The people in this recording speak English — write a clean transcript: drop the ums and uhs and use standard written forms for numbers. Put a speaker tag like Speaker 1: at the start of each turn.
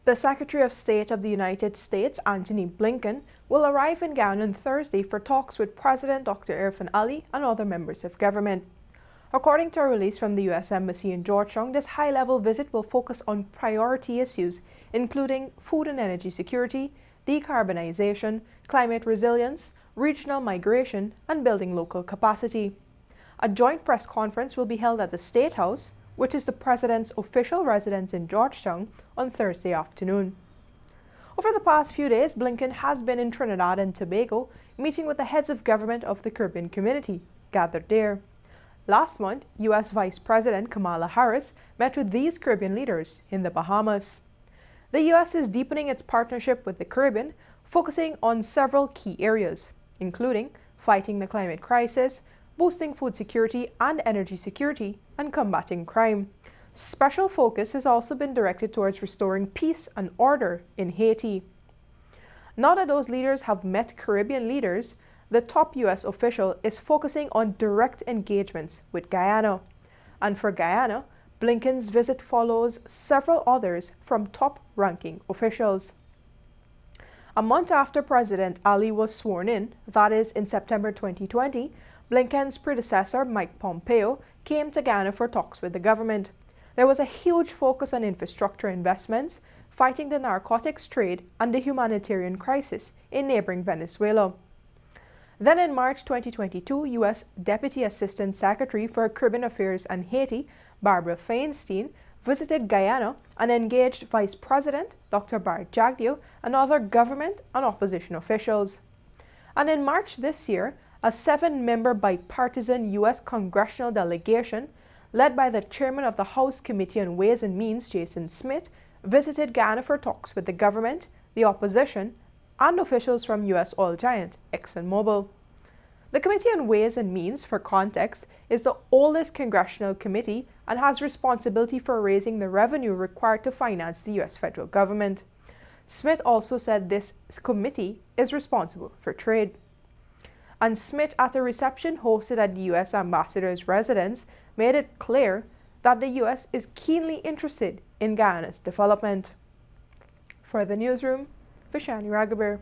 Speaker 1: The Secretary of State of the United States, Antony Blinken, will arrive in Guyana on Thursday for talks with President Dr. Irfaan Ali and other members of government. According to a release from the U.S. Embassy in Georgetown, this high-level visit will focus on priority issues, including food and energy security, decarbonization, climate resilience, regional migration, and building local capacity. A joint press conference will be held at the State House, which is the President's official residence in Georgetown, on Thursday afternoon. Over the past few days, Blinken has been in Trinidad and Tobago, meeting with the heads of government of the Caribbean community gathered there. Last month, U.S. Vice President Kamala Harris met with these Caribbean leaders in the Bahamas. The U.S. is deepening its partnership with the Caribbean, focusing on several key areas, including fighting the climate crisis, boosting food security and energy security, and combating crime. Special focus has also been directed towards restoring peace and order in Haiti. Now that those leaders have met Caribbean leaders, the top U.S. official is focusing on direct engagements with Guyana. And for Guyana, Blinken's visit follows several others from top-ranking officials. A month after President Ali was sworn in, that is in September 2020, Blinken's predecessor, Mike Pompeo, came to Guyana for talks with the government. There was a huge focus on infrastructure investments, fighting the narcotics trade and the humanitarian crisis in neighboring Venezuela. Then in March 2022, U.S. Deputy Assistant Secretary for Caribbean Affairs and Haiti, Barbara Feinstein, visited Guyana and engaged Vice President Dr. Bart Jagdeo and other government and opposition officials. And in March this year, a 7-member bipartisan U.S. congressional delegation, led by the chairman of the House Committee on Ways and Means, Jason Smith, visited Guyana for talks with the government, the opposition, and officials from U.S. oil giant ExxonMobil. The Committee on Ways and Means, for context, is the oldest congressional committee and has responsibility for raising the revenue required to finance the U.S. federal government. Smith also said this committee is responsible for trade. And Smith, at a reception hosted at the U.S. ambassador's residence, made it clear that the U.S. is keenly interested in Guyana's development. For the newsroom, Vishani Raghaber.